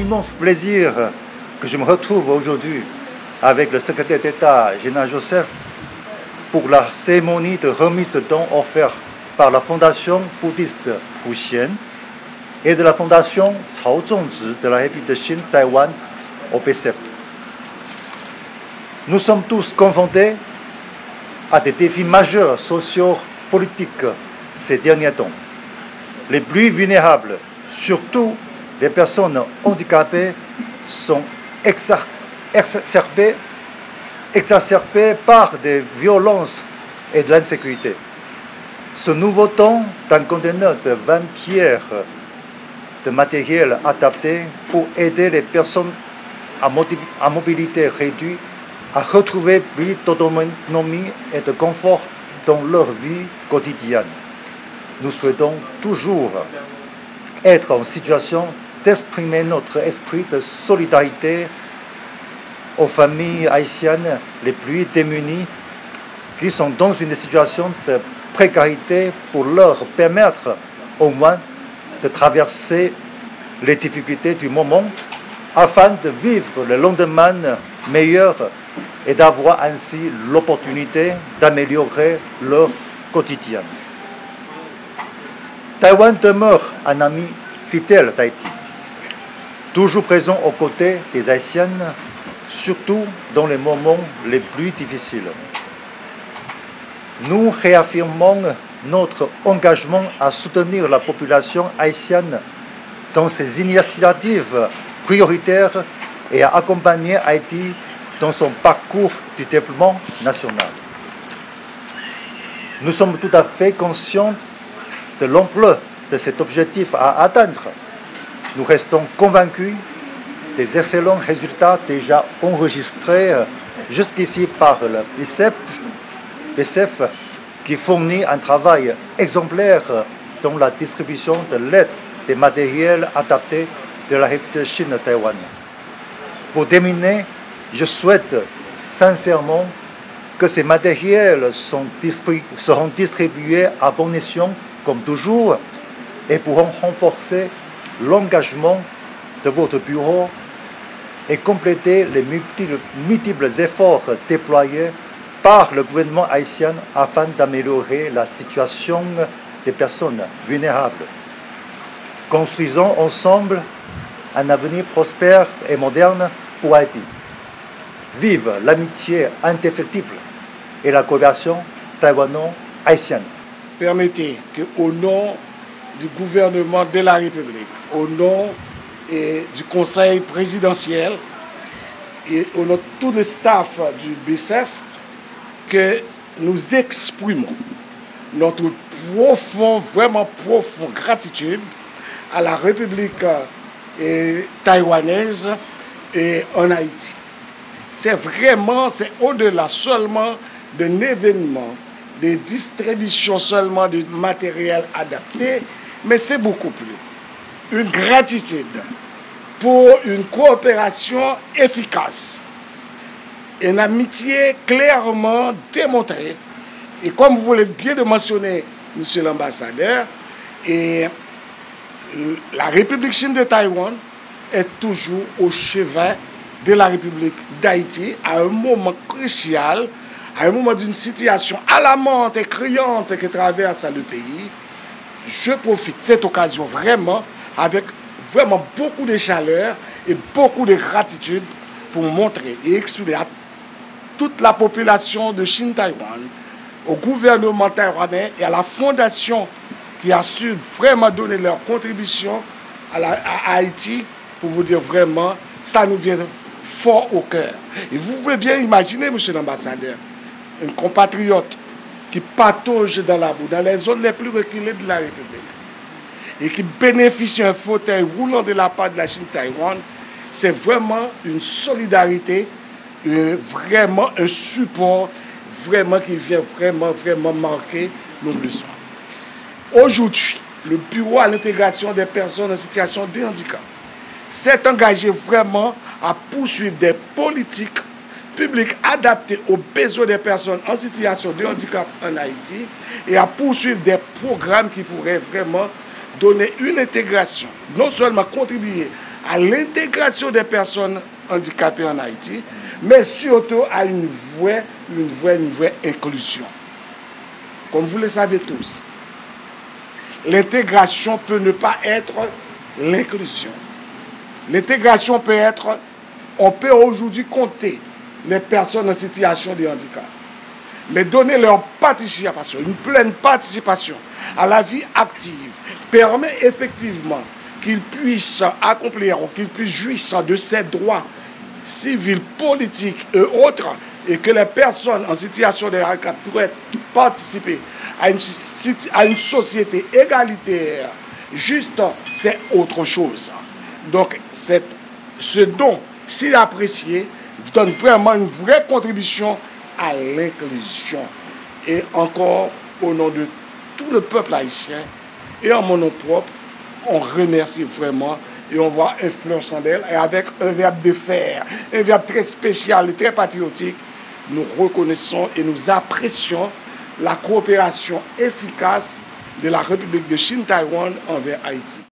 immense plaisir que je me retrouve aujourd'hui avec le secrétaire d'État, Général Joseph, pour la cérémonie de remise de dons offerts par la Fondation bouddhiste Puxian et de la Fondation Cao Zhongzhi de la République de Chine, Taïwan, au BCEP. Nous sommes tous confrontés à des défis majeurs socio-politiques ces derniers temps. Les plus vulnérables, surtout les personnes handicapées, sont exacerbées par des violences et de l'insécurité. Ce nouveau temps d'un conteneur de 20 pierres de matériel adapté pour aider les personnes à mobilité réduite à retrouver plus d'autonomie et de confort dans leur vie quotidienne. Nous souhaitons toujours être en situation d'exprimer notre esprit de solidarité aux familles haïtiennes les plus démunies qui sont dans une situation de précarité pour leur permettre au moins de traverser les difficultés du moment afin de vivre le lendemain meilleur et d'avoir ainsi l'opportunité d'améliorer leur quotidien. Taïwan demeure un ami fidèle d'Haïti, toujours présent aux côtés des Haïtiennes, surtout dans les moments les plus difficiles. Nous réaffirmons notre engagement à soutenir la population haïtienne dans ses initiatives prioritaires et à accompagner Haïti dans son parcours du développement national. Nous sommes tout à fait conscients de l'ampleur de cet objectif à atteindre. Nous restons convaincus des excellents résultats déjà enregistrés jusqu'ici par le BCEF qui fournit un travail exemplaire dans la distribution de l'aide des matériels adaptés de la République de Chine Taïwan. Pour terminer, je souhaite sincèrement que ces matériels seront distribués à bon escient comme toujours et pourront renforcer l'engagement de votre bureau et compléter les multiples efforts déployés par le gouvernement haïtien afin d'améliorer la situation des personnes vulnérables. Construisons ensemble un avenir prospère et moderne pour Haïti. Vive l'amitié indéfectible et la coopération taïwano-haïtienne. Permettez qu'au nom du gouvernement de la République, au nom du Conseil présidentiel et au nom de tout le staff du BCEF, que nous exprimons notre vraiment profonde gratitude à la République taïwanaise et en Haïti. C'est au-delà seulement d'un événement de distribution seulement de matériel adapté, mais c'est beaucoup plus. Une gratitude pour une coopération efficace, une amitié clairement démontrée. Et comme vous l'avez bien mentionné, monsieur l'ambassadeur, et la République Chine de Taïwan est toujours au chevet de la République d'Haïti à un moment crucial, à un moment d'une situation alarmante et criante que traverse le pays. Je profite de cette occasion vraiment avec vraiment beaucoup de chaleur et beaucoup de gratitude pour montrer et expliquer à toute la population de Chine-Taïwan, au gouvernement taïwanais et à la fondation qui a su vraiment donner leur contribution à Haïti, pour vous dire vraiment, ça nous vient fort au cœur. Et vous pouvez bien imaginer, monsieur l'ambassadeur, un compatriote qui patauge dans la boue, dans les zones les plus reculées de la République, et qui bénéficie d'un fauteuil roulant de la part de la Chine-Taïwan, c'est vraiment une solidarité, vraiment un support, vraiment qui vient vraiment marquer nos besoins. Aujourd'hui, le Bureau à l'intégration des personnes en situation de handicap s'est engagé vraiment à poursuivre des politiques publiques adaptées aux besoins des personnes en situation de handicap en Haïti et à poursuivre des programmes qui pourraient vraiment donner une intégration, non seulement contribuer à l'intégration des personnes handicapées en Haïti, mais surtout à une vraie inclusion. Comme vous le savez tous, l'intégration peut ne pas être l'inclusion. L'intégration peut être, on peut aujourd'hui compter les personnes en situation de handicap, mais donner leur participation, une pleine participation à la vie active, permet effectivement qu'ils puissent accomplir ou qu'ils puissent jouir de ces droits civils, politiques et autres, et que les personnes en situation de handicap pourraient participer à une société égalitaire, juste, c'est autre chose. Donc, ce don, s'il est apprécié, donne vraiment une vraie contribution à l'inclusion. Et encore, au nom de tout le peuple haïtien et en mon nom propre, on remercie vraiment et on voit influence en elle. Et avec un verbe de fer, un verbe très spécial et très patriotique, nous reconnaissons et nous apprécions la coopération efficace de la République de Chine-Taïwan envers Haïti.